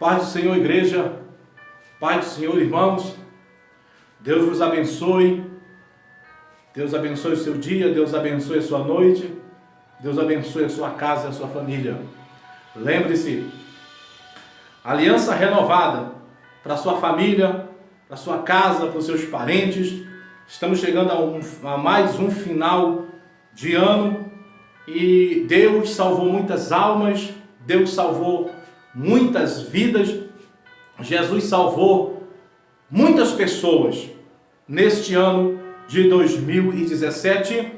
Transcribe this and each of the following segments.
Paz do Senhor, igreja. Paz do Senhor, irmãos. Deus vos abençoe. Deus abençoe o seu dia. Deus abençoe a sua noite. Deus abençoe a sua casa e a sua família. Lembre-se, aliança renovada para a sua família, para a sua casa, para os seus parentes. Estamos chegando a mais um final de ano e Deus salvou muitas almas, Deus salvou muitas vidas, Jesus salvou muitas pessoas neste ano de 2017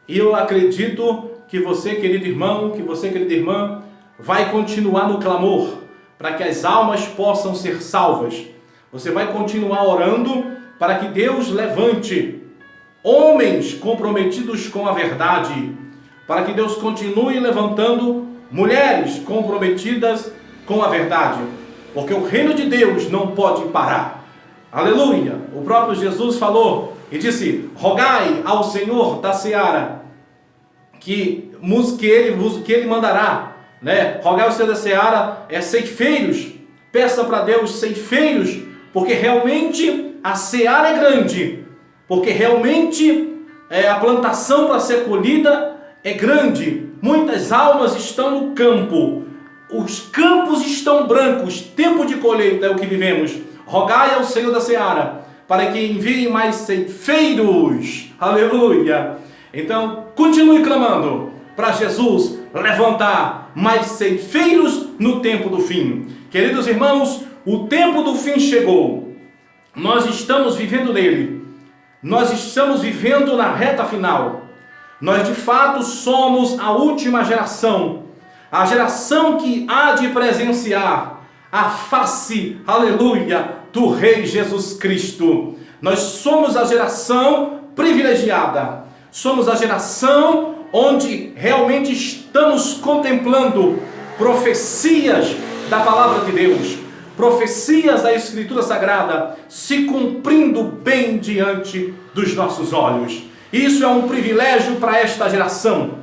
e eu acredito que você, querido irmão, que você, querida irmã, vai continuar no clamor para que as almas possam ser salvas. Você vai continuar orando para que Deus levante homens comprometidos com a verdade, para que Deus continue levantando mulheres comprometidas com a verdade, porque o reino de Deus não pode parar. Aleluia! O próprio Jesus falou e disse: rogai ao Senhor da seara que ele mandará, né? Rogai ao Senhor da seara ceifeiros, peça para Deus ceifeiros, porque realmente a seara é grande, porque realmente a plantação para ser colhida é grande. Muitas almas estão no campo, os campos estão brancos, tempo de colheita é o que vivemos. Rogai ao Senhor da seara para que envie mais ceifeiros. Aleluia! Então continue clamando para Jesus levantar mais ceifeiros no tempo do fim. Queridos irmãos, o tempo do fim chegou. Nós estamos vivendo nele. Nós estamos vivendo na reta final. Nós de fato somos a última geração. A geração que há de presenciar a face, aleluia, do Rei Jesus Cristo. Nós somos a geração privilegiada. Somos a geração onde realmente estamos contemplando profecias da palavra de Deus, profecias da Escritura Sagrada se cumprindo bem diante dos nossos olhos. Isso é um privilégio para esta geração.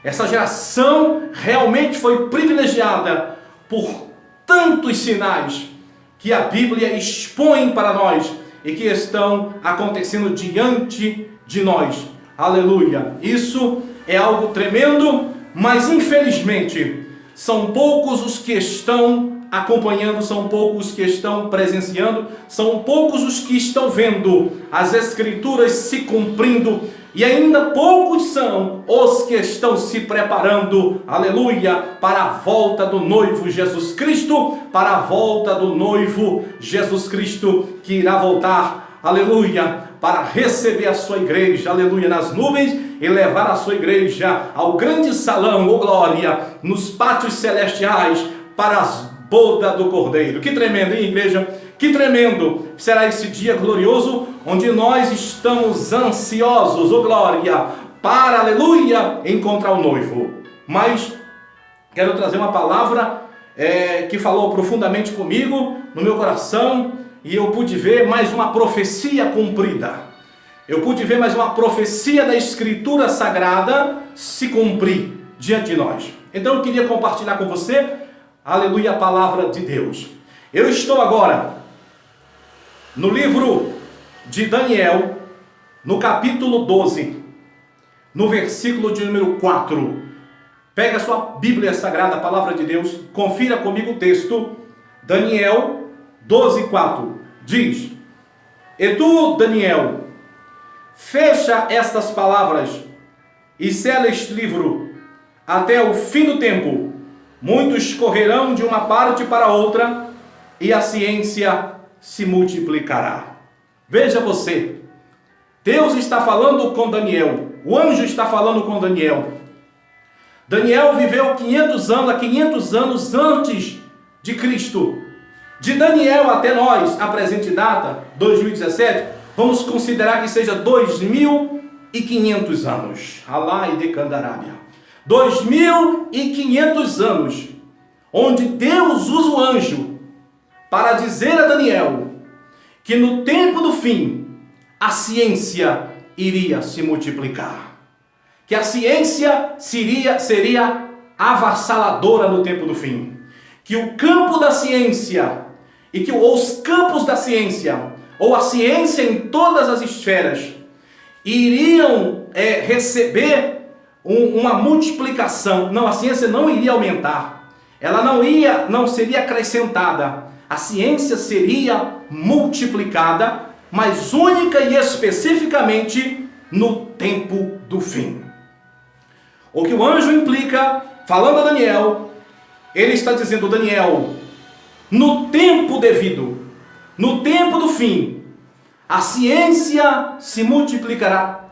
Essa geração realmente foi privilegiada por tantos sinais que a Bíblia expõe para nós e que estão acontecendo diante de nós. Aleluia! Isso é algo tremendo, mas infelizmente são poucos os que estão acompanhando, são poucos os que estão presenciando, são poucos os que estão vendo as Escrituras se cumprindo e ainda poucos são os que estão se preparando, aleluia, para a volta do noivo Jesus Cristo, para a volta do noivo Jesus Cristo que irá voltar, aleluia, para receber a sua igreja, aleluia, nas nuvens e levar a sua igreja ao grande salão, ô glória, nos pátios celestiais para as bodas do Cordeiro. Que tremendo, hein, igreja? Que tremendo será esse dia glorioso, onde nós estamos ansiosos, ô glória, para, aleluia, encontrar o noivo. Mas quero trazer uma palavra que falou profundamente comigo, no meu coração, e eu pude ver mais uma profecia cumprida. Eu pude ver mais uma profecia da Escritura Sagrada se cumprir diante de nós. Então eu queria compartilhar com você, aleluia, a palavra de Deus. Eu estou agora no livro de Daniel, no capítulo 12, no versículo de número 4. Pega a sua Bíblia Sagrada, a palavra de Deus, confira comigo o texto. Daniel 12:4 diz: e tu, Daniel, fecha estas palavras e sela este livro até o fim do tempo. Muitos correrão de uma parte para outra e a ciência se multiplicará. Veja você, Deus está falando com Daniel, o anjo está falando com Daniel. Daniel viveu 500 anos, há 500 anos antes de Cristo. De Daniel até nós, a presente data, 2017, vamos considerar que seja 2.500 anos. Alá e Decandarábia. 2.500 anos, onde Deus usa o anjo para dizer a Daniel que no tempo do fim a ciência iria se multiplicar, que a ciência seria avassaladora no tempo do fim, que o campo da ciência, ou os campos da ciência, ou a ciência em todas as esferas, iriam receber uma multiplicação. Não, a ciência não iria aumentar. Ela não seria acrescentada. A ciência seria multiplicada, mas única e especificamente no tempo do fim. O que o anjo implica, falando a Daniel, ele está dizendo: Daniel, no tempo devido, no tempo do fim, a ciência se multiplicará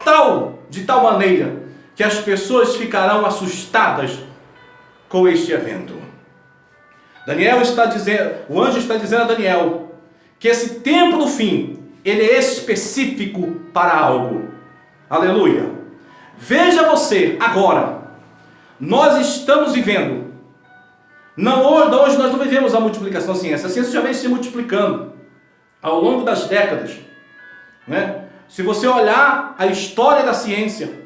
de tal maneira que as pessoas ficarão assustadas com este evento. O anjo está dizendo a Daniel que esse tempo do fim, ele é específico para algo. Aleluia. Veja você agora, nós estamos vivendo, hoje nós não vivemos a multiplicação da ciência. A ciência já vem se multiplicando ao longo das décadas, né? Se você olhar a história da ciência,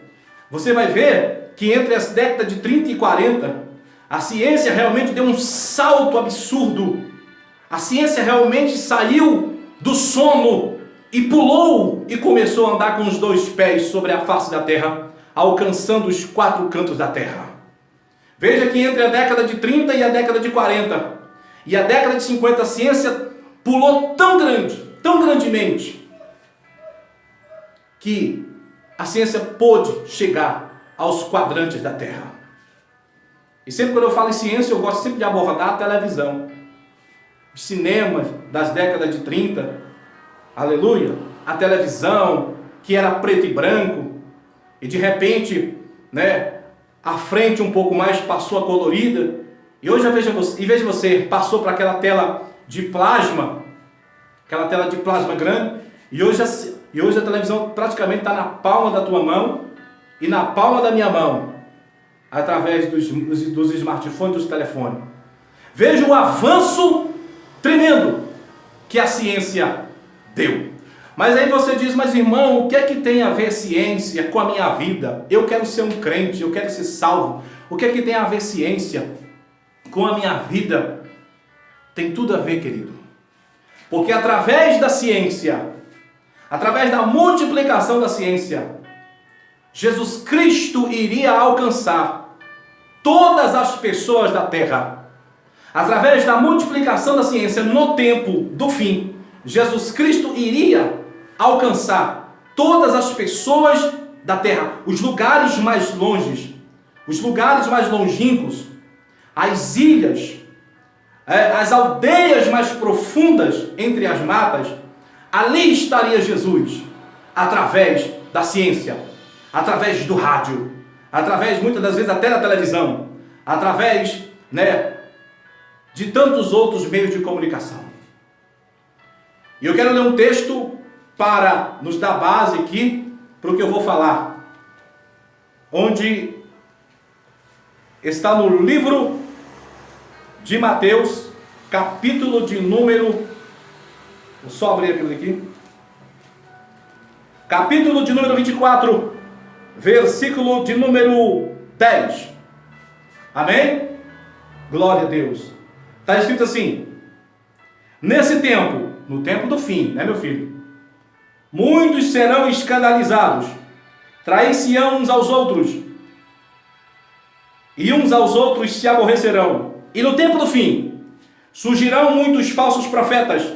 você vai ver que entre as décadas de 30 e 40, a ciência realmente deu um salto absurdo. A ciência realmente saiu do sono e pulou e começou a andar com os dois pés sobre a face da terra, alcançando os 4 cantos da terra. Veja que entre a década de 30 e a década de 40 e a década de 50, a ciência pulou tão grandemente, que a ciência pôde chegar aos quadrantes da terra. E sempre quando eu falo em ciência, eu gosto sempre de abordar a televisão. Os cinemas das décadas de 30, aleluia, a televisão que era preto e branco, e de repente, a frente um pouco mais passou a colorida, e hoje veja você, passou para aquela tela de plasma grande, e hoje a televisão praticamente está na palma da tua mão e na palma da minha mão, através dos smartphones, dos telefones. Veja o avanço tremendo que a ciência deu. Mas aí você diz: mas irmão, o que é que tem a ver ciência com a minha vida? Eu quero ser um crente, eu quero ser salvo. O que é que tem a ver ciência com a minha vida? Tem tudo a ver, querido. Porque através da ciência, através da multiplicação da ciência, Jesus Cristo iria alcançar todas as pessoas da terra. Através da multiplicação da ciência no tempo do fim, Jesus Cristo iria alcançar todas as pessoas da terra, os lugares mais longes, os lugares mais longínquos, as ilhas, as aldeias mais profundas entre as matas. Ali estaria Jesus, através da ciência, através do rádio, através muitas das vezes até da televisão, através de tantos outros meios de comunicação. E eu quero ler um texto para nos dar base aqui para o que eu vou falar, onde está no livro de Mateus, capítulo de número, vou só abrir aquilo aqui, capítulo de número 24, versículo de número 10. Amém? Glória a Deus. Está escrito assim: nesse tempo, no tempo do fim, meu filho? Muitos serão escandalizados, trair-se-ão uns aos outros, e uns aos outros se aborrecerão. E no tempo do fim, surgirão muitos falsos profetas,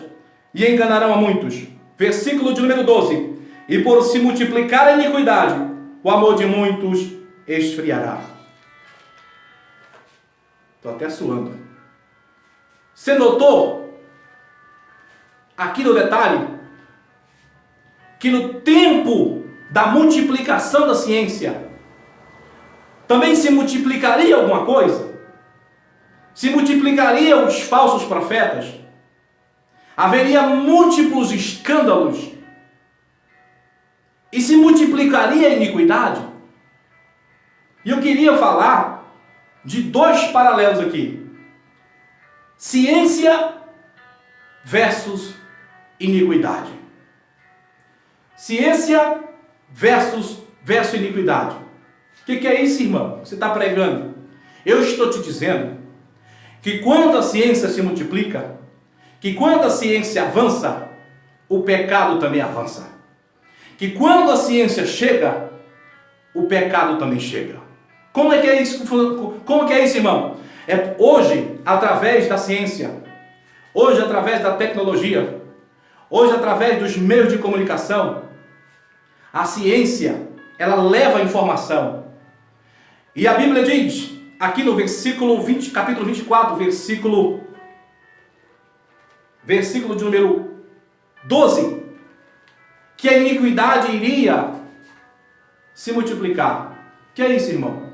e enganarão a muitos. Versículo de número 12. E por se multiplicar a iniquidade, o amor de muitos esfriará. Estou até suando. Você notou aqui no detalhe que no tempo da multiplicação da ciência também se multiplicaria alguma coisa? Se multiplicariam os falsos profetas? Haveria múltiplos escândalos? E se multiplicaria a iniquidade? E eu queria falar de 2 paralelos aqui: ciência versus iniquidade. Ciência versus iniquidade. O que é isso, irmão? Você está pregando? Eu estou te dizendo que quando a ciência se multiplica, que quando a ciência avança, o pecado também avança. Que quando a ciência chega, o pecado também chega. Como é que é isso? Como que é isso, irmão? Hoje, através da ciência, hoje, através da tecnologia, hoje, através dos meios de comunicação, a ciência, ela leva a informação. E a Bíblia diz, aqui no capítulo 24, versículo de número 12, que a iniquidade iria se multiplicar. Que é isso, irmão?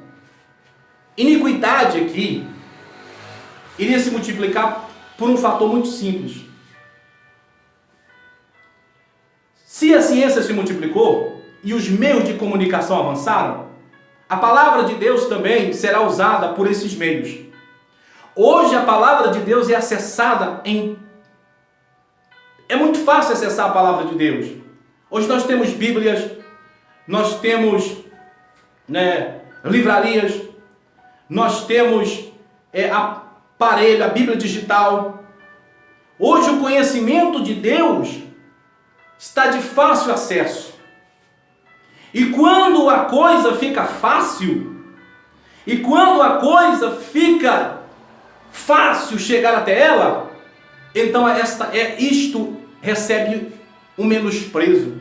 Iniquidade aqui iria se multiplicar por um fator muito simples. Se a ciência se multiplicou e os meios de comunicação avançaram, a palavra de Deus também será usada por esses meios. Hoje a palavra de Deus é acessada É muito fácil acessar a palavra de Deus. Hoje nós temos Bíblias, nós temos livrarias, nós temos aparelho, a Bíblia digital. Hoje o conhecimento de Deus está de fácil acesso. E quando a coisa fica fácil, e quando a coisa fica fácil chegar até ela, então isto recebe um menosprezo.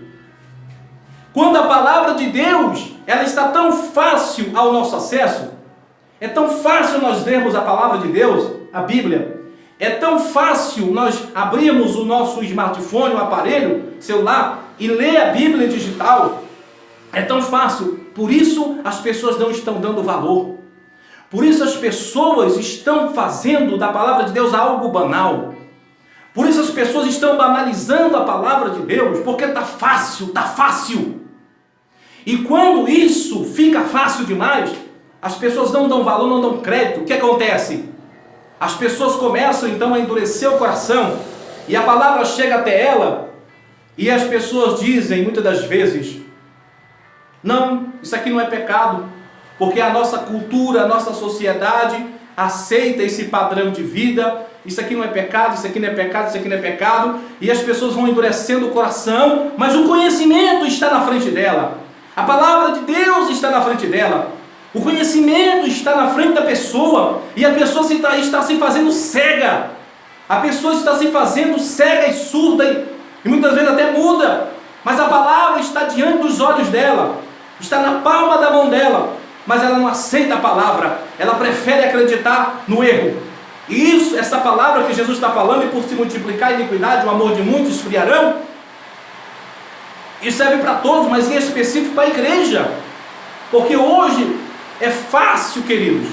Quando a palavra de Deus, ela está tão fácil ao nosso acesso, é tão fácil nós lermos a palavra de Deus, a Bíblia, é tão fácil nós abrirmos o nosso smartphone, o aparelho, celular, e ler a Bíblia digital, é tão fácil. Por isso as pessoas não estão dando valor. Por isso as pessoas estão fazendo da palavra de Deus algo banal. Por isso as pessoas estão banalizando a palavra de Deus, porque está fácil. E quando isso fica fácil demais, as pessoas não dão valor, não dão crédito. O que acontece? As pessoas começam então a endurecer o coração, e a palavra chega até ela, e as pessoas dizem muitas das vezes: não, isso aqui não é pecado, porque a nossa cultura, a nossa sociedade aceita esse padrão de vida. Isso aqui não é pecado, isso aqui não é pecado, isso aqui não é pecado. E as pessoas vão endurecendo o coração, mas o conhecimento está na frente dela. A palavra de Deus está na frente dela. O conhecimento está na frente da pessoa, e a pessoa está se fazendo cega. A pessoa está se fazendo cega e surda, e muitas vezes até muda. Mas a palavra está diante dos olhos dela, está na palma da mão dela, mas ela não aceita a palavra, ela prefere acreditar no erro. E essa palavra que Jesus está falando, e por se multiplicar a iniquidade, o amor de muitos esfriarão, isso serve para todos, mas em específico para a igreja, porque hoje é fácil, queridos,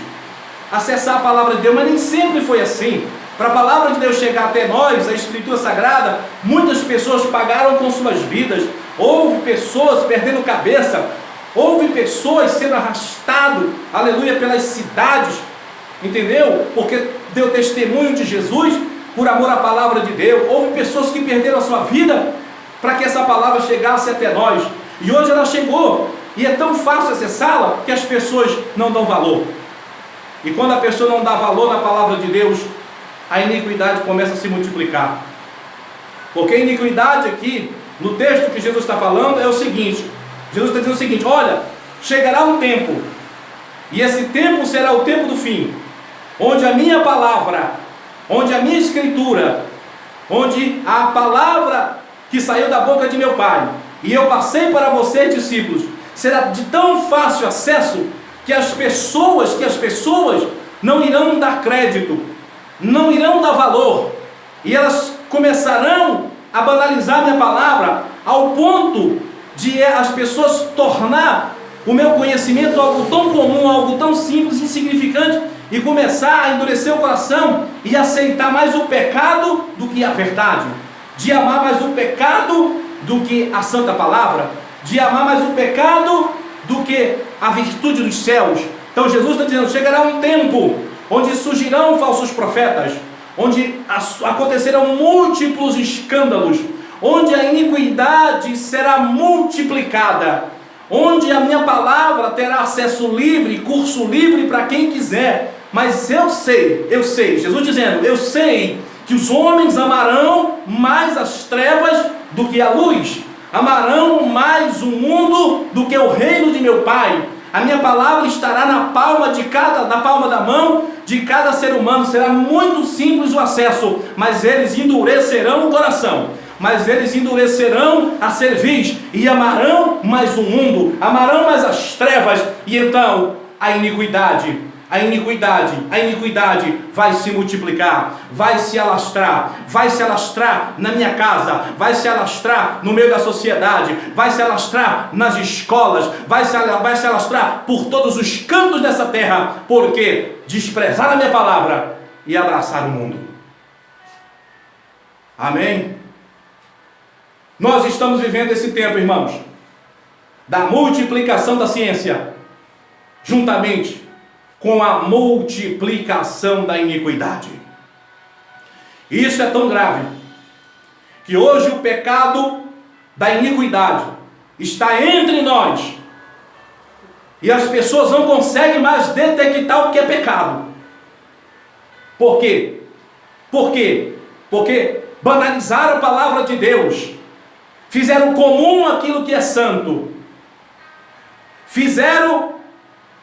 acessar a palavra de Deus, mas nem sempre foi assim. Para a palavra de Deus chegar até nós, a Escritura Sagrada, muitas pessoas pagaram com suas vidas. Houve pessoas perdendo cabeça, houve pessoas sendo arrastadas, aleluia, pelas cidades, entendeu? Porque deu testemunho de Jesus por amor à palavra de Deus. Houve pessoas que perderam a sua vida para que essa palavra chegasse até nós, e hoje ela chegou, e é tão fácil acessá-la que as pessoas não dão valor. E quando a pessoa não dá valor na palavra de Deus, a iniquidade começa a se multiplicar. Porque a iniquidade aqui, no texto que Jesus está falando, é o seguinte: Jesus está dizendo o seguinte: olha, chegará um tempo, e esse tempo será o tempo do fim, onde a minha palavra, onde a minha escritura, onde a palavra que saiu da boca de meu Pai, e eu passei para vocês, discípulos, será de tão fácil acesso, que as pessoas não irão dar crédito, não irão dar valor, e elas começarão a banalizar minha palavra, ao ponto de as pessoas tornar o meu conhecimento algo tão comum, algo tão simples, insignificante, e começar a endurecer o coração e aceitar mais o pecado do que a verdade, de amar mais o pecado do que a santa palavra, de amar mais o pecado do que a virtude dos céus. Então Jesus está dizendo: chegará um tempo onde surgirão falsos profetas, onde acontecerão múltiplos escândalos, onde a iniquidade será multiplicada, onde a minha palavra terá acesso livre, curso livre para quem quiser, Mas eu sei, Jesus dizendo, eu sei que os homens amarão mais as trevas do que a luz, amarão mais o mundo do que o reino de meu Pai. A minha palavra estará na palma da mão de cada ser humano. Será muito simples o acesso, mas eles endurecerão o coração, mas eles endurecerão a cerviz e amarão mais o mundo, amarão mais as trevas, e então a iniquidade vai se multiplicar, vai se alastrar na minha casa, vai se alastrar no meio da sociedade, vai se alastrar nas escolas, vai se alastrar por todos os cantos dessa terra, porque desprezar a minha palavra e abraçar o mundo. Amém? Nós estamos vivendo esse tempo, irmãos, da multiplicação da ciência, juntamente com a multiplicação da iniquidade. Isso é tão grave, que hoje o pecado da iniquidade está entre nós, e as pessoas não conseguem mais detectar o que é pecado. Por quê? Porque banalizaram a palavra de Deus, fizeram comum aquilo que é santo, fizeram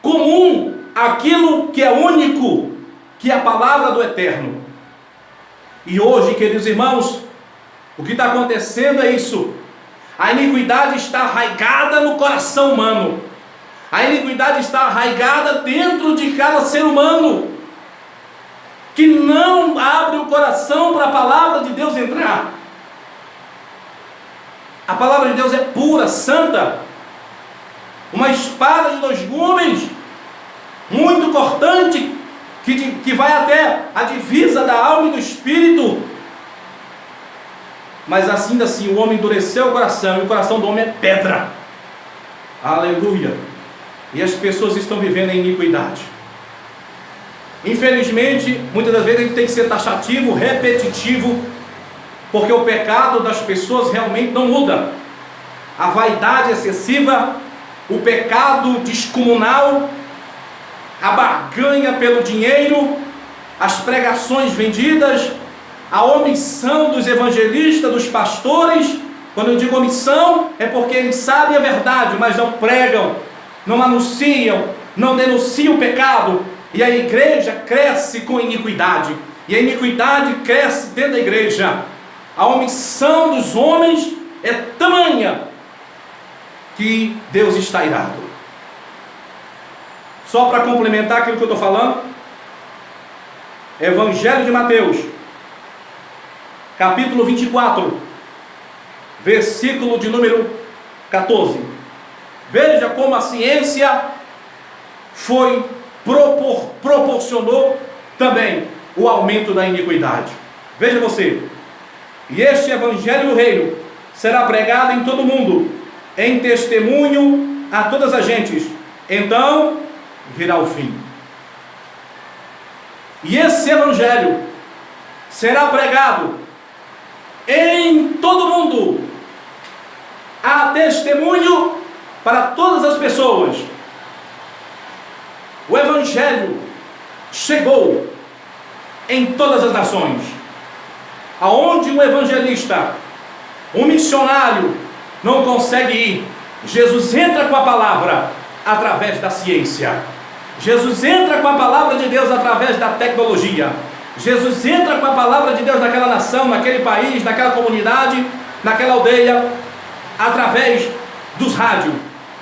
comum aquilo que é único, que é a palavra do Eterno. E hoje, queridos irmãos, o que está acontecendo é isso. A iniquidade está arraigada no coração humano, a iniquidade está arraigada dentro de cada ser humano, que não abre o coração para a palavra de Deus entrar. A palavra de Deus é pura, santa, uma espada de dois gumes, muito cortante, que vai até a divisa da alma e do espírito. Mas ainda assim o homem endureceu o coração, e o coração do homem é pedra. Aleluia. E as pessoas estão vivendo em iniquidade. Infelizmente, muitas das vezes a gente tem que ser taxativo, repetitivo, porque o pecado das pessoas realmente não muda. A vaidade excessiva, o pecado descomunal, a barganha pelo dinheiro, as pregações vendidas, a omissão dos evangelistas, dos pastores. Quando eu digo omissão, é porque eles sabem a verdade, mas não pregam, não anunciam, não denunciam o pecado. E a igreja cresce com iniquidade, e a iniquidade cresce dentro da igreja. A omissão dos homens é tamanha que Deus está irado. Só para complementar aquilo que eu estou falando, Evangelho de Mateus, capítulo 24, versículo de número 14. Veja como a ciência proporcionou também o aumento da iniquidade. Veja você: e este evangelho do reino será pregado em todo o mundo, em testemunho a todas as gentes, então virá o fim. E esse evangelho será pregado em todo o mundo, a testemunho para todas as pessoas. O evangelho chegou em todas as nações. Aonde um evangelista, um missionário não consegue ir, Jesus entra com a palavra através da ciência. Jesus entra com a palavra de Deus através da tecnologia. Jesus entra com a palavra de Deus naquela nação, naquele país, naquela comunidade, naquela aldeia, através dos rádios,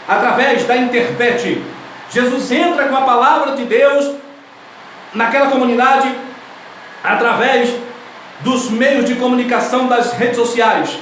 através da internet. Jesus entra com a palavra de Deus naquela comunidade através dos meios de comunicação das redes sociais.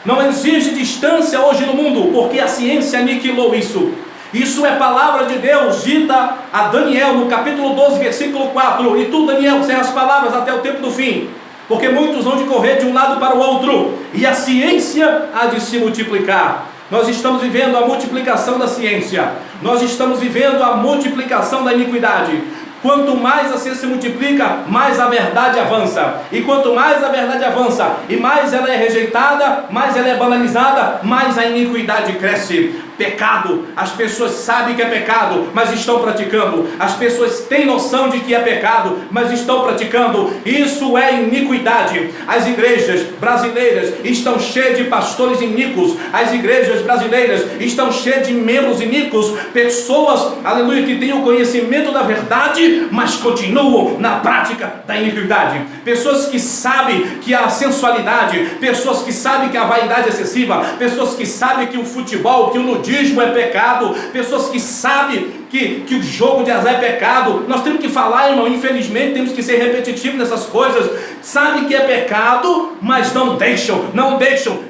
Não existe distância hoje no mundo, porque a ciência aniquilou isso. Isso é palavra de Deus dita a Daniel no capítulo 12, versículo 4. E tu, Daniel, serra as palavras até o tempo do fim, porque muitos vão de correr de um lado para o outro, e a ciência há de se multiplicar. Nós estamos vivendo a multiplicação da ciência, nós estamos vivendo a multiplicação da iniquidade. Quanto mais a ciência se multiplica, mais a verdade avança. E quanto mais a verdade avança, e mais ela é rejeitada, mais ela é banalizada, mais a iniquidade cresce. pecado. As pessoas sabem que é pecado, mas estão praticando. As pessoas têm noção de que é pecado, mas estão praticando. Isso é iniquidade. As igrejas brasileiras estão cheias de pastores iníquos. As igrejas brasileiras estão cheias de membros iníquos. Pessoas, aleluia, que têm o conhecimento da verdade, mas continuam na prática da iniquidade. Pessoas que sabem que a sensualidade, pessoas que sabem que a vaidade excessiva, pessoas que sabem que o futebol, que o nudismo é pecado, pessoas que sabem que o jogo de azar é pecado. Nós temos que falar, irmão, infelizmente temos que ser repetitivos nessas coisas. Sabem que é pecado, mas não deixam.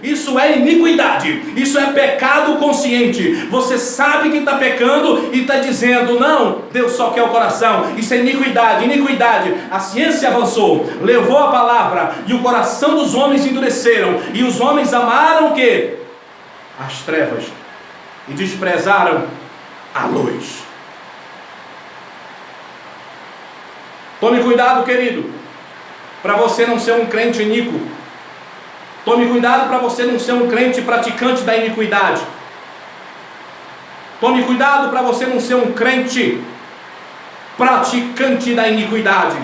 Isso é iniquidade, isso é pecado consciente. Você sabe que está pecando e está dizendo, não, Deus só quer o coração. Isso é iniquidade. A ciência avançou, levou a palavra, e o coração dos homens endureceram, e os homens amaram o quê? As trevas, e desprezaram a luz. Tome cuidado, querido, para você não ser um crente iníquo. Tome cuidado para você não ser um crente praticante da iniquidade. Tome cuidado para você não ser um crente praticante da iniquidade.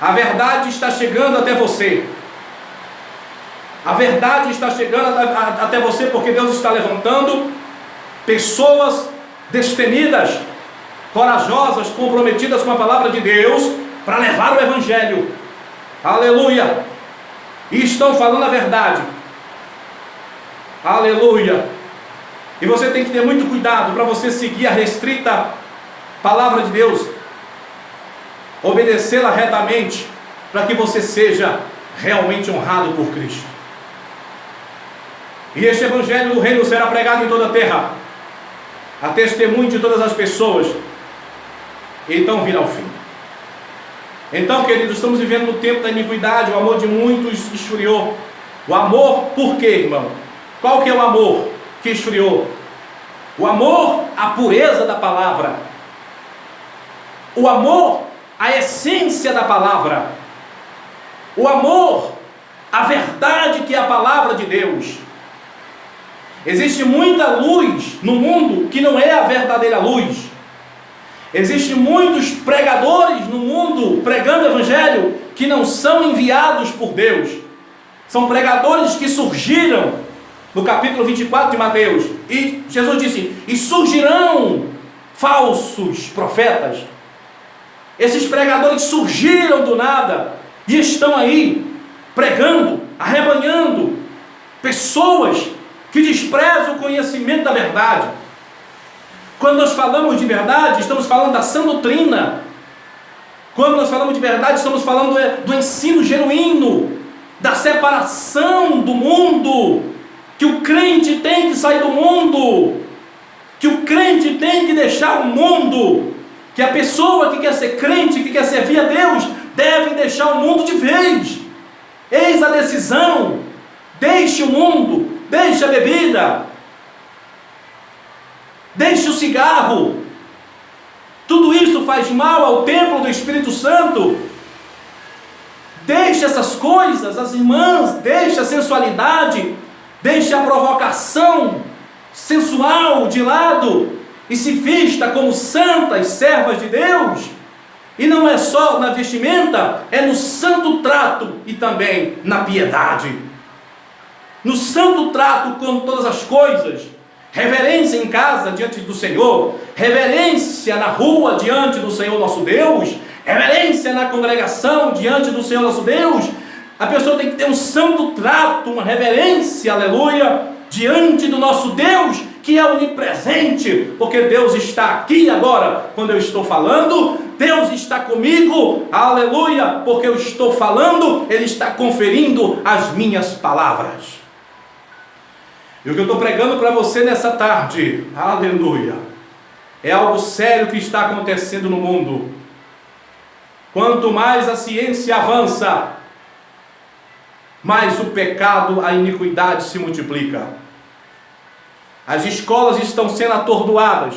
A verdade está chegando até você. A verdade está chegando até você porque Deus está levantando pessoas destemidas, corajosas, comprometidas com a palavra de Deus, para levar o evangelho. Aleluia! E estão falando a verdade. Aleluia! E você tem que ter muito cuidado para você seguir a restrita palavra de Deus, obedecê-la retamente, para que você seja realmente honrado por Cristo. E este evangelho do reino será pregado em toda a terra, a testemunho de todas as pessoas. Então virá o fim. Então, queridos, estamos vivendo no tempo da iniquidade. O amor de muitos esfriou. O amor, por quê, irmão? Qual que é o amor que esfriou? O amor à pureza da palavra. O amor à essência da palavra. O amor à verdade que é a palavra de Deus. Existe muita luz no mundo que não é a verdadeira luz. Existem muitos pregadores no mundo pregando o evangelho que não são enviados por Deus. São pregadores que surgiram no capítulo 24 de Mateus. E Jesus disse, e surgirão falsos profetas. Esses pregadores surgiram do nada e estão aí pregando, arrebanhando pessoas que desprezam o conhecimento da verdade. Quando nós falamos de verdade, estamos falando da sã doutrina. Quando nós falamos de verdade, estamos falando do ensino genuíno, da separação do mundo, que o crente tem que sair do mundo, que o crente tem que deixar o mundo, que a pessoa que quer ser crente, que quer servir a Deus, deve deixar o mundo de vez. Eis a decisão. Deixe o mundo, deixe a bebida, deixe o cigarro. Tudo isso faz mal ao templo do Espírito Santo. Deixe essas coisas, as irmãs, deixe a sensualidade, deixe a provocação sensual de lado e se vista como santas servas de Deus. E não é só na vestimenta, é no santo trato e também na piedade. No santo trato com todas as coisas. Reverência em casa diante do Senhor, reverência na rua diante do Senhor nosso Deus, reverência na congregação diante do Senhor nosso Deus. A pessoa tem que ter um santo trato, uma reverência, aleluia, diante do nosso Deus, que é onipresente, porque Deus está aqui agora, quando eu estou falando, Deus está comigo, aleluia, porque eu estou falando, Ele está conferindo as minhas palavras. E o que eu estou pregando para você nessa tarde, aleluia, é algo sério que está acontecendo no mundo. Quanto mais a ciência avança, mais o pecado, a iniquidade se multiplica. As escolas estão sendo atordoadas.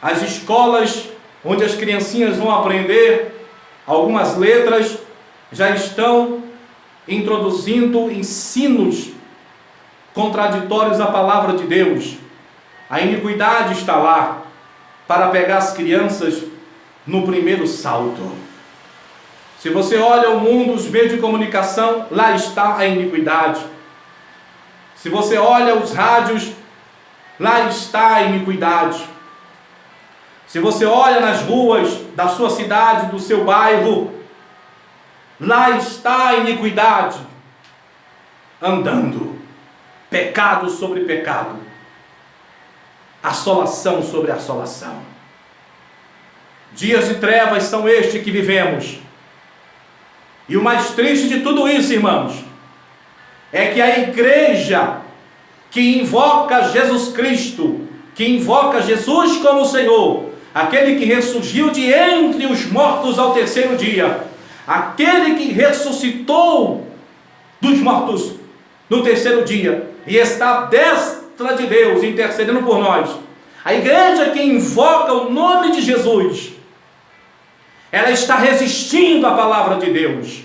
As escolas onde as criancinhas vão aprender algumas letras já estão introduzindo ensinos contraditórios à palavra de Deus. A iniquidade está lá para pegar as crianças no primeiro salto. Se você olha o mundo, os meios de comunicação, lá está a iniquidade. Se você olha os rádios, lá está a iniquidade. Se você olha nas ruas da sua cidade, do seu bairro, lá está a iniquidade andando, pecado sobre pecado, assolação sobre assolação. Dias de trevas são estes que vivemos. E o mais triste de tudo isso, irmãos, é que a igreja que invoca Jesus Cristo, que invoca Jesus como Senhor, aquele que ressurgiu de entre os mortos ao terceiro dia, aquele que ressuscitou dos mortos no terceiro dia e está à destra de Deus intercedendo por nós, a igreja que invoca o nome de Jesus, ela está resistindo à palavra de Deus.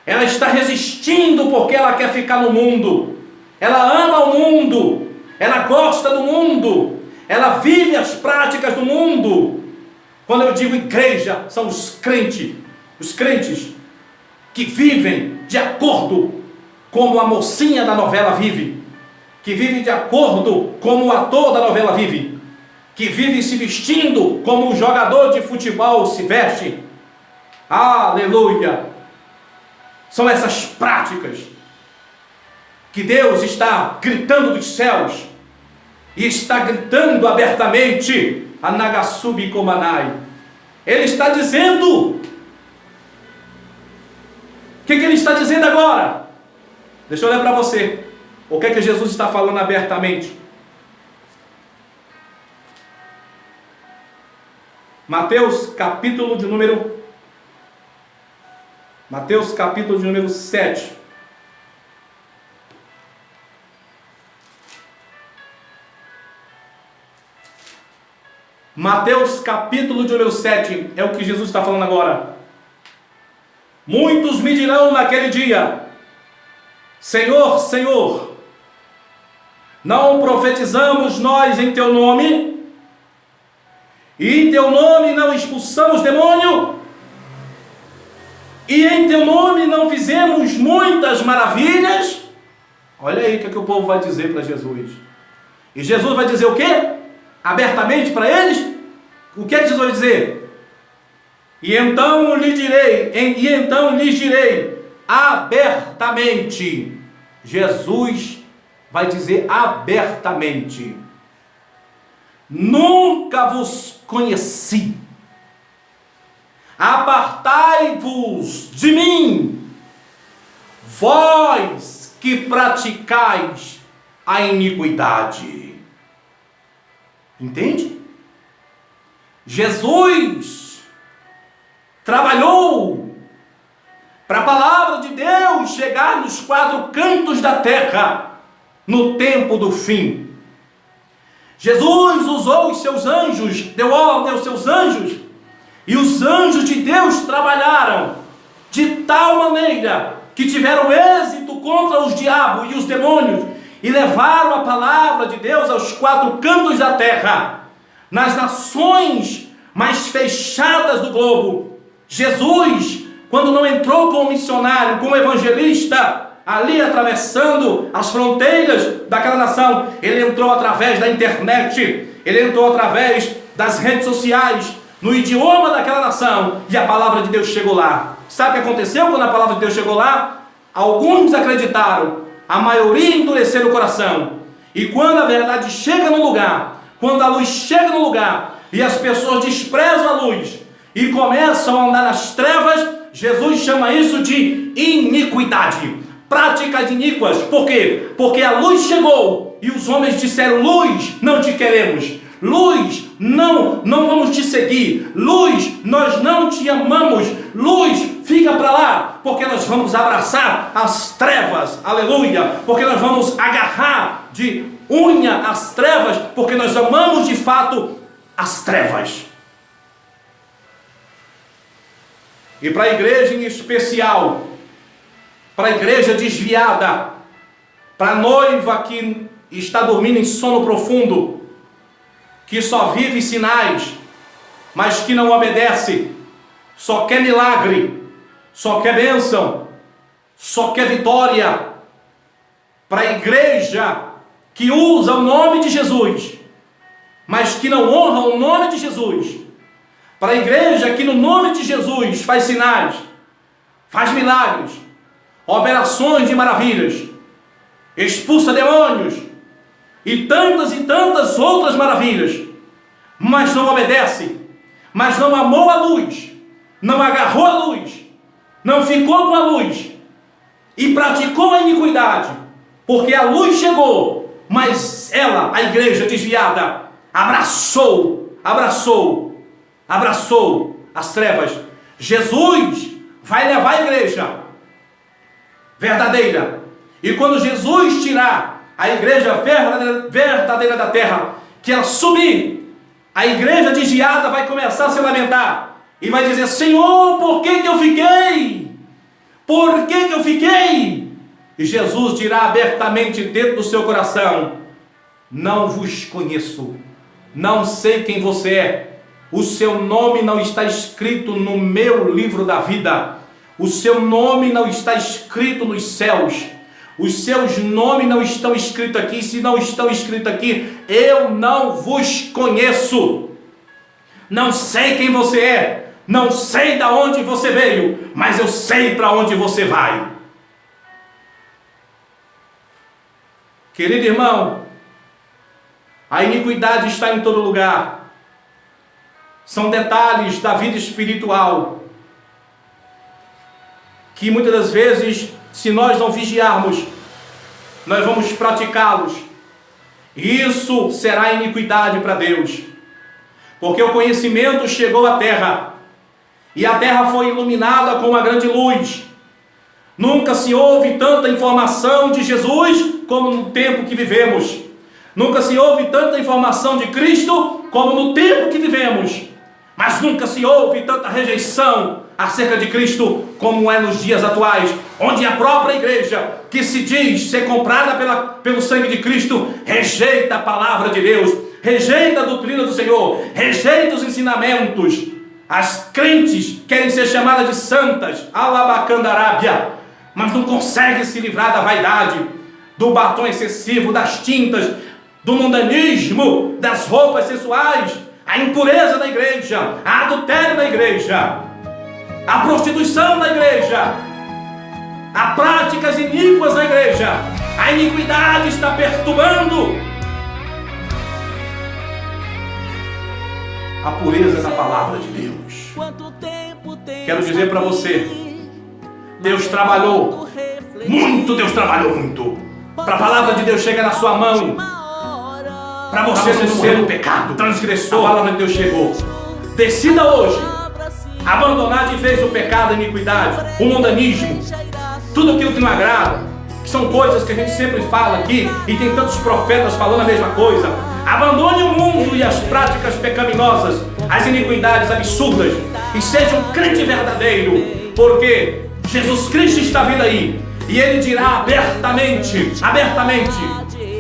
Ela está resistindo porque ela quer ficar no mundo. Ela ama o mundo. Ela gosta do mundo. Ela vive as práticas do mundo. Quando eu digo igreja, são os crentes que vivem de acordo como a mocinha da novela vive, que vive de acordo como o ator da novela vive, que vive se vestindo como o jogador de futebol se veste. Aleluia! São essas práticas que Deus está gritando dos céus e está gritando abertamente a Nagasubi Komanai. Ele está dizendo, o que ele está dizendo agora? Deixa eu ler para você o que Jesus está falando abertamente. Mateus capítulo de número 7. Mateus capítulo de número 7 é o que Jesus está falando agora. Muitos me dirão naquele dia: Senhor, Senhor, não profetizamos nós em teu nome? E em teu nome não expulsamos demônio? E em teu nome não fizemos muitas maravilhas? Olha aí o que o povo vai dizer para Jesus. E Jesus vai dizer o quê? Abertamente para eles? O que Jesus vai dizer? E então lhes direi abertamente. Jesus vai dizer abertamente: nunca vos conheci. Apartai-vos de mim, vós que praticais a iniquidade. Entende? Jesus trabalhou para a palavra de Deus chegar nos quatro cantos da terra no tempo do fim. Jesus usou os seus anjos, deu ordem aos seus anjos, e os anjos de Deus trabalharam de tal maneira que tiveram êxito contra os diabos e os demônios e levaram a palavra de Deus aos quatro cantos da terra, nas nações mais fechadas do globo. Jesus, quando não entrou como missionário, como evangelista, ali atravessando as fronteiras daquela nação, ele entrou através da internet, ele entrou através das redes sociais, no idioma daquela nação, e a palavra de Deus chegou lá. Sabe o que aconteceu quando a palavra de Deus chegou lá? Alguns acreditaram, a maioria endureceram o coração. E quando a verdade chega no lugar, quando a luz chega no lugar, e as pessoas desprezam a luz e começam a andar nas trevas, Jesus chama isso de iniquidade, práticas iníquas. Por quê? Porque a luz chegou e os homens disseram: luz, não te queremos. Luz, não vamos te seguir. Luz, nós não te amamos. Luz, fica para lá, porque nós vamos abraçar as trevas. Aleluia! Porque nós vamos agarrar de unha as trevas, porque nós amamos de fato as trevas. E para a igreja em especial, para a igreja desviada, para a noiva que está dormindo em sono profundo, que só vive sinais, mas que não obedece, só quer milagre, só quer bênção, só quer vitória. Para a igreja que usa o nome de Jesus, mas que não honra o nome de Jesus. Para a igreja que no nome de Jesus faz sinais, faz milagres, operações de maravilhas, expulsa demônios e tantas outras maravilhas, mas não obedece, mas não amou a luz, não agarrou a luz, não ficou com a luz e praticou a iniquidade, porque a luz chegou, mas ela, a igreja desviada, abraçou as trevas. Jesus vai levar a igreja verdadeira, e quando Jesus tirar a igreja verdadeira da terra, que ela subir, a igreja desviada vai começar a se lamentar e vai dizer: Senhor, por que eu fiquei? Por que eu fiquei? E Jesus dirá abertamente dentro do seu coração: não vos conheço, não sei quem você é, o seu nome não está escrito no meu livro da vida, o seu nome não está escrito nos céus, os seus nomes não estão escritos aqui. Se não estão escritos aqui, eu não vos conheço, não sei quem você é, não sei de onde você veio, mas eu sei para onde você vai. Querido irmão, a iniquidade está em todo lugar. São detalhes da vida espiritual que muitas das vezes, se nós não vigiarmos, nós vamos praticá-los. Isso será iniquidade para Deus, porque o conhecimento chegou à terra, e a terra foi iluminada com uma grande luz. Nunca se houve tanta informação de Jesus como no tempo que vivemos. Nunca se houve tanta informação de Cristo como no tempo que vivemos. Mas nunca se houve tanta rejeição acerca de Cristo como é nos dias atuais, onde a própria igreja, que se diz ser comprada pelo sangue de Cristo, rejeita a palavra de Deus, rejeita a doutrina do Senhor, rejeita os ensinamentos. As crentes querem ser chamadas de santas, alabacandarábia, mas não conseguem se livrar da vaidade, do batom excessivo, das tintas, do mundanismo, das roupas sensuais, a impureza da igreja, a adultério da igreja, a prostituição da igreja, a práticas iníquas da igreja. A iniquidade está perturbando a pureza da palavra de Deus. Quero dizer para você, Deus trabalhou muito para a palavra de Deus chegar na sua mão, para você não ser um pecado transgressor. A palavra de Deus chegou. Decida hoje abandonar de vez o pecado, a iniquidade, o mundanismo, tudo aquilo que não agrada, que são coisas que a gente sempre fala aqui, e tem tantos profetas falando a mesma coisa. Abandone o mundo e as práticas pecaminosas, as iniquidades absurdas, e seja um crente verdadeiro, porque Jesus Cristo está vindo aí, e Ele dirá abertamente: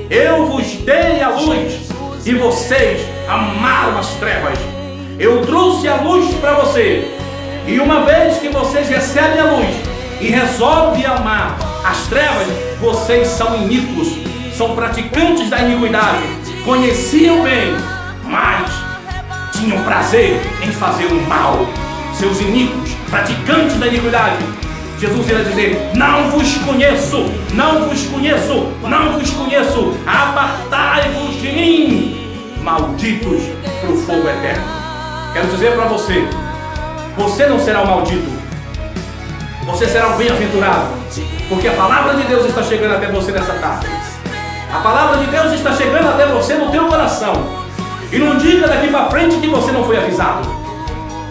eu vos dei a luz, e vocês amaram as trevas. Eu trouxe a luz para você, e uma vez que vocês recebem a luz e resolvem amar as trevas, vocês são iníquos, são praticantes da iniquidade, conheciam bem, mas tinham prazer em fazer o mal. Seus iníquos, praticantes da iniquidade. Jesus irá dizer: não vos conheço, apartai-vos de mim, malditos para o fogo eterno. Quero dizer para você, você não será o maldito, você será o bem-aventurado, porque a palavra de Deus está chegando até você nessa tarde. A palavra de Deus está chegando até você no teu coração. E não diga daqui para frente que você não foi avisado.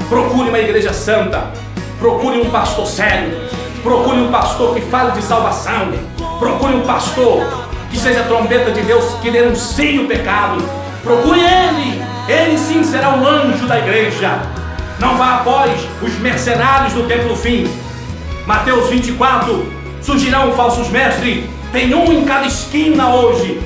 Procure uma igreja santa, procure um pastor sério, procure um pastor que fale de salvação, procure um pastor que seja trombeta de Deus, que denuncie o pecado. Procure ele sim será um anjo da igreja. Não vá após os mercenários do tempo do fim. Mateus 24, surgirão falsos mestres Tem um em cada esquina hoje.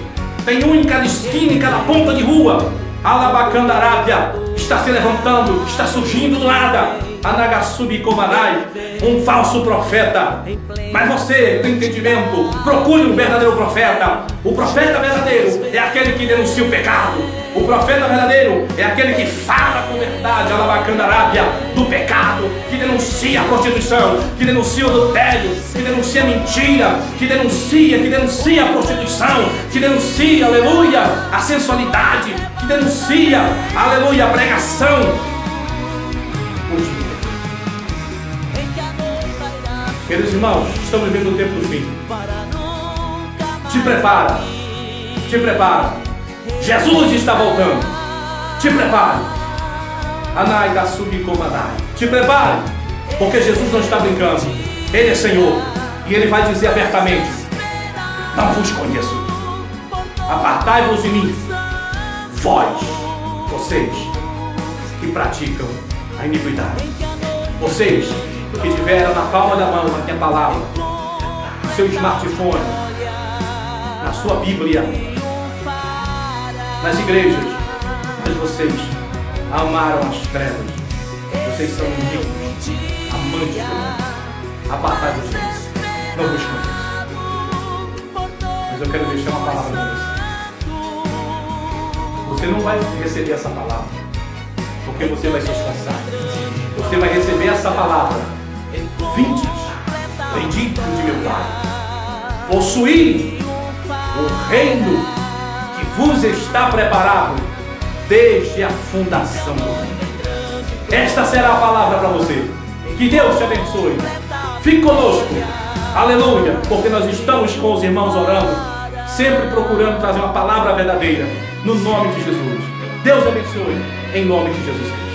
Tem um em cada esquina, em cada ponta de rua. Alabacandarábia está se levantando, está surgindo do nada. Anagassubi Komanai, um falso profeta. Mas você tem entendimento, procure um verdadeiro profeta. O profeta verdadeiro é aquele que denuncia o pecado. O profeta verdadeiro é aquele que fala com verdade, Alabacandarábia, do pecado, que denuncia a prostituição, que denuncia o adultério, que denuncia a mentira, que denuncia a prostituição, que denuncia, aleluia, a sensualidade, que denuncia, aleluia, a pregação. Queridos irmãos, estamos vivendo o tempo do fim. Te prepara, te prepara. Jesus está voltando. Te prepare. Anai da Subikomanai. Te prepare, porque Jesus não está brincando. Ele é Senhor e Ele vai dizer abertamente: não vos conheço. Apartai-vos de mim, vocês que praticam a iniquidade. Vocês que tiveram na palma da mão a minha palavra, no seu smartphone, na sua Bíblia, nas igrejas, mas vocês amaram as trevas. Vocês são inimigos, amantes do mundo. Apartai-vos deles. Não vos conheço. Mas eu quero deixar uma palavra para você. Você não vai receber essa palavra porque você vai se esforçar. Você vai receber essa palavra: vindes, bendito de meu Pai, possuí o reino que vos está preparado desde a fundação do mundo. Esta será a palavra para você. Que Deus te abençoe. Fique conosco, aleluia, porque nós estamos com os irmãos orando, sempre procurando trazer uma palavra verdadeira, no nome de Jesus. Deus abençoe, em nome de Jesus Cristo.